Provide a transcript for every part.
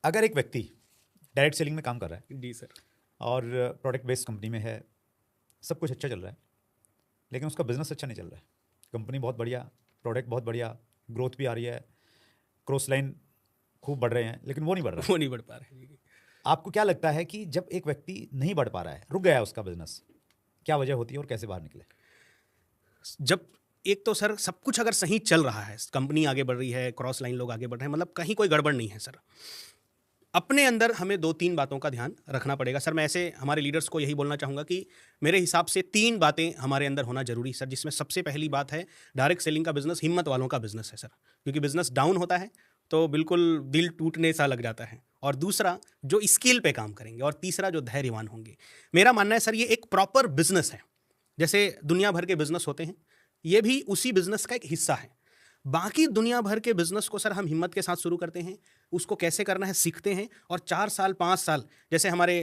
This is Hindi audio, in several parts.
अगर एक व्यक्ति डायरेक्ट सेलिंग में काम कर रहा है जी सर। और प्रोडक्ट बेस्ड कंपनी में है, सब कुछ अच्छा चल रहा है, लेकिन उसका बिजनेस अच्छा नहीं चल रहा है, कंपनी बहुत बढ़िया, प्रोडक्ट बहुत बढ़िया, ग्रोथ भी आ रही है, क्रॉस लाइन खूब बढ़ रहे हैं, लेकिन वो नहीं बढ़ रहा है। वो नहीं बढ़ पा रहे हैं। आपको क्या लगता है कि जब एक व्यक्ति नहीं बढ़ पा रहा है, रुक गया है उसका बिजनेस, क्या वजह होती है और कैसे बाहर निकले? जब एक तो सर सब कुछ अगर सही चल रहा है, कंपनी आगे बढ़ रही है, क्रॉस लाइन लोग आगे बढ़ रहे हैं, मतलब कहीं कोई गड़बड़ नहीं है सर, अपने अंदर हमें 2-3 बातों का ध्यान रखना पड़ेगा सर। मैं ऐसे हमारे लीडर्स को यही बोलना चाहूँगा कि मेरे हिसाब से 3 बातें हमारे अंदर होना जरूरी सर, जिसमें सबसे पहली बात है, डायरेक्ट सेलिंग का बिजनेस हिम्मत वालों का बिजनेस है सर, क्योंकि बिजनेस डाउन होता है तो बिल्कुल दिल टूटने सा लग जाता है। और दूसरा, जो स्किल पे काम करेंगे, और तीसरा, जो धैर्यवान होंगे। मेरा मानना है सर, ये एक प्रॉपर बिजनेस है, जैसे दुनिया भर के बिजनेस होते हैं, ये भी उसी बिजनेस का एक हिस्सा है। बाकी दुनिया भर के बिजनेस को सर हम हिम्मत के साथ शुरू करते हैं, उसको कैसे करना है सीखते हैं, और 4 साल 5 साल, जैसे हमारे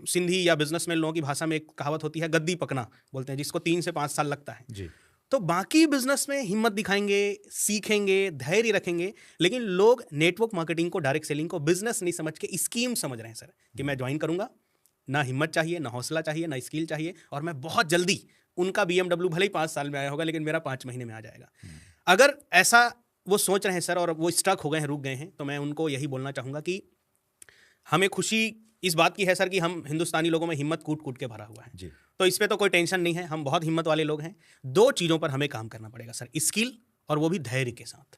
सिंधी या बिजनेसमैन लोगों की भाषा में एक कहावत होती है, गद्दी पकना बोलते हैं, जिसको 3 से 5 साल लगता है। जी। तो बाकी बिजनेस में हिम्मत दिखाएंगे, सीखेंगे, धैर्य रखेंगे, लेकिन लोग नेटवर्क मार्केटिंग को, डायरेक्ट सेलिंग को बिजनेस नहीं समझ के स्कीम समझ रहे हैं सर, कि मैं ज्वाइन करूंगा, ना हिम्मत चाहिए, ना हौसला चाहिए, ना स्किल चाहिए, और मैं बहुत जल्दी, उनका BMW भले ही 5 साल में आया होगा, लेकिन मेरा 5 महीने में आ जाएगा। अगर ऐसा वो सोच रहे हैं सर, और वो स्टक हो गए हैं, रुक गए हैं, तो मैं उनको यही बोलना चाहूँगा कि हमें खुशी इस बात की है सर कि हम हिंदुस्तानी लोगों में हिम्मत कूट कूट के भरा हुआ है जी। तो इस पे तो कोई टेंशन नहीं है, हम बहुत हिम्मत वाले लोग हैं। 2 चीज़ों पर हमें काम करना पड़ेगा सर, स्किल और वो भी धैर्य के साथ।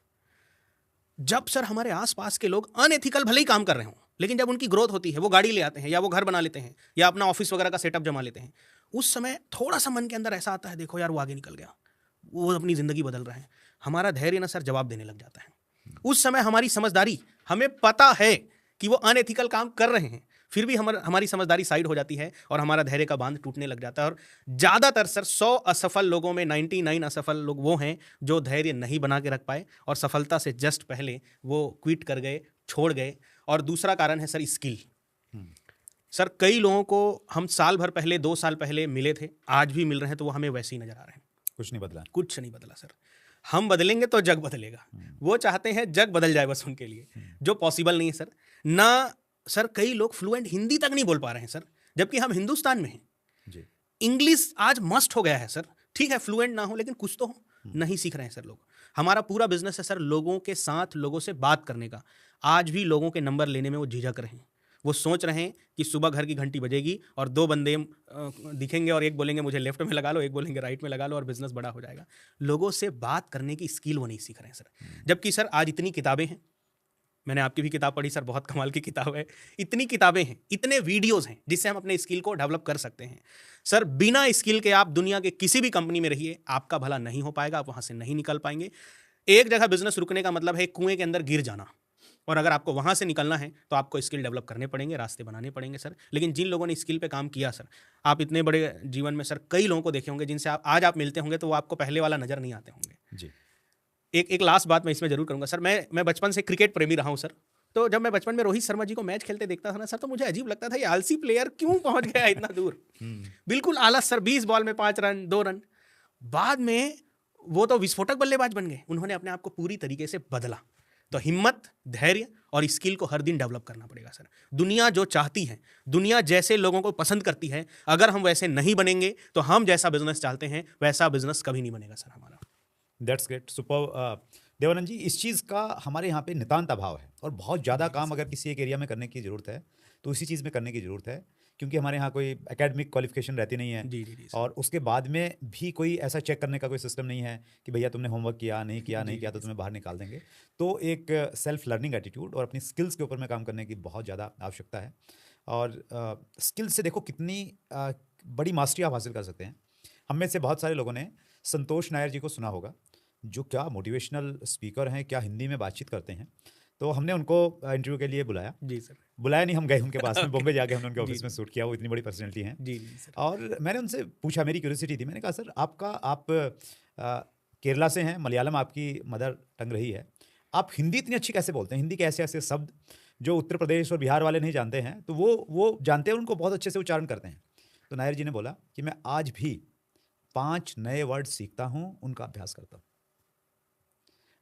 जब सर हमारे आसपास के लोग अनएथिकल भले ही काम कर रहे हों, लेकिन जब उनकी ग्रोथ होती है, वो गाड़ी ले आते हैं, या वो घर बना लेते हैं, या अपना ऑफिस वगैरह का सेटअप जमा लेते हैं, उस समय थोड़ा सा मन के अंदर ऐसा आता है, देखो यार वो आगे निकल गया, वो अपनी ज़िंदगी बदल रहे हैं, हमारा धैर्य ना सर जवाब देने लग जाता है। उस समय हमारी समझदारी, हमें पता है कि वो अनएथिकल काम कर रहे हैं, फिर भी हमारी समझदारी साइड हो जाती है, और हमारा धैर्य का बांध टूटने लग जाता है। और ज़्यादातर सर 100 असफल लोगों में 99 असफल लोग वो हैं जो धैर्य नहीं बना के रख पाए, और सफलता से जस्ट पहले वो क्विट कर गए, छोड़ गए। और दूसरा कारण है सर स्किल। सर कई लोगों को हम साल भर पहले, 2 साल पहले मिले थे, आज भी मिल रहे हैं, तो वो हमें वैसे ही नजर आ रहे हैं। कुछ नहीं बदला। कुछ नहीं बदला सर। हम बदलेंगे तो जग बदलेगा। वो चाहते हैं जग बदल जाए बस उनके लिए, जो पॉसिबल नहीं है सर। ना सर, कई लोग फ्लुएंट हिंदी तक नहीं बोल पा रहे हैं सर, जबकि हम हिंदुस्तान में हैं। जी। इंग्लिश आज मस्ट हो गया है सर, ठीक है फ्लुएंट ना हो, लेकिन कुछ तो हो। नहीं सीख रहे हैं सर लोग। हमारा पूरा बिजनेस है सर लोगों के साथ, लोगों से बात करने का। आज भी लोगों के नंबर लेने में वो झिझक रहे हैं। वो सोच रहे हैं कि सुबह घर की घंटी बजेगी और 2 बंदे दिखेंगे, और एक बोलेंगे मुझे लेफ्ट में लगा लो, एक बोलेंगे राइट में लगा लो, और बिजनेस बड़ा हो जाएगा। लोगों से बात करने की स्किल वो नहीं सीख रहे हैं सर। जबकि सर आज इतनी किताबें हैं, मैंने आपकी भी किताब पढ़ी सर, बहुत कमाल की किताब है। इतनी किताबें हैं, इतने वीडियोस हैं, जिससे हम अपने स्किल को डेवलप कर सकते हैं। सर बिना स्किल के आप दुनिया के किसी भी कंपनी में रहिए, आपका भला नहीं हो पाएगा, आप वहां से नहीं निकल पाएंगे। एक जगह बिजनेस रुकने का मतलब है कुएं के अंदर गिर जाना, और अगर आपको वहां से निकलना है तो आपको स्किल डेवलप करने पड़ेंगे, रास्ते बनाने पड़ेंगे सर। लेकिन जिन लोगों ने स्किल पे काम किया सर, आप इतने बड़े जीवन में सर कई लोगों को देखे होंगे जिनसे आज आप मिलते होंगे, तो वो आपको पहले वाला नजर नहीं आते होंगे। जी। एक लास्ट बात मैं इसमें जरूर करूंगा सर। मैं बचपन से क्रिकेट प्रेमी रहा हूं सर। तो जब मैं बचपन में रोहित शर्मा जी को मैच खेलते देखता था ना सर, तो मुझे अजीब लगता था, ये आलसी प्लेयर क्यों पहुंच गया इतना दूर। बिल्कुल आलस सर, 20 बॉल में 5 रन, 2 रन। बाद में वो तो विस्फोटक बल्लेबाज बन गए, उन्होंने अपने आप को पूरी तरीके से बदला। तो हिम्मत, धैर्य और स्किल को हर दिन डेवलप करना पड़ेगा सर। दुनिया जो चाहती है, दुनिया जैसे लोगों को पसंद करती है, अगर हम वैसे नहीं बनेंगे तो हम जैसा बिजनेस चाहते हैं वैसा बिजनेस कभी नहीं बनेगा सर हमारा। That's great, super. Dev Anand ji, इस चीज़ का हमारे यहाँ पे नितांत अभाव है, और बहुत ज़्यादा काम अगर किसी एक एरिया में करने की ज़रूरत है तो इसी चीज़ में करने की ज़रूरत है, क्योंकि हमारे यहाँ कोई एकेडमिक क्वालिफिकेशन रहती नहीं है। जी जी जी सर। और उसके बाद में भी कोई ऐसा चेक करने का कोई सिस्टम नहीं है कि भैया तुमने होमवर्क किया नहीं किया, नहीं जी, किया जी, तो जी, तुम्हें बाहर निकाल देंगे। तो एक सेल्फ लर्निंग एटीट्यूड और अपनी स्किल्स के ऊपर में काम करने की बहुत ज़्यादा आवश्यकता है। और स्किल्स से देखो कितनी बड़ी मास्टरी आप हासिल कर सकते हैं। हम में से बहुत सारे लोगों ने संतोष नायर जी को सुना होगा, जो क्या मोटिवेशनल स्पीकर हैं, क्या हिंदी में बातचीत करते हैं। तो हमने उनको इंटरव्यू के लिए बुलाया। जी सर। बुलाया नहीं, हम गए उनके पास में, Okay. बॉम्बे जाके हमने उनके जी ऑफिस में जी शूट किया। वो इतनी बड़ी पर्सनैलिटी हैं। जी जी सर। और मैंने उनसे पूछा, मेरी क्यूरियोसिटी थी, मैंने कहा सर आप केरला से हैं, मलयालम आपकी मदर टंग रही है, आप हिंदी इतनी अच्छी कैसे बोलते हैं? हिंदी के ऐसे ऐसे शब्द जो उत्तर प्रदेश और बिहार वाले नहीं जानते हैं, तो वो जानते हैं, उनको बहुत अच्छे से उच्चारण करते हैं। तो नायर जी ने बोला कि मैं आज भी 5 नए वर्ड सीखता हूँ, उनका अभ्यास करता हूँ।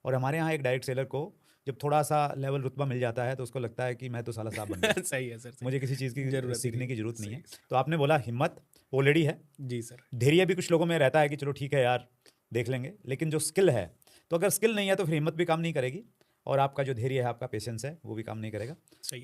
और हमारे यहाँ एक डायरेक्ट सेलर को जब थोड़ा सा लेवल रुतबा मिल जाता है तो उसको लगता है कि मैं तो साला साहब बन गया, सही है सर, सही। मुझे किसी चीज़ की जरूरत ही सीखने नहीं। की जरूरत नहीं सही, है। तो आपने बोला हिम्मत ऑलरेडी है, जी सर। धैर्य भी कुछ लोगों में रहता है कि चलो ठीक है यार देख लेंगे, लेकिन जो स्किल है, तो अगर स्किल नहीं है तो फिर हिम्मत भी काम नहीं करेगी और आपका जो धैर्य है, आपका पेशेंस है, वो भी काम नहीं करेगा। सही।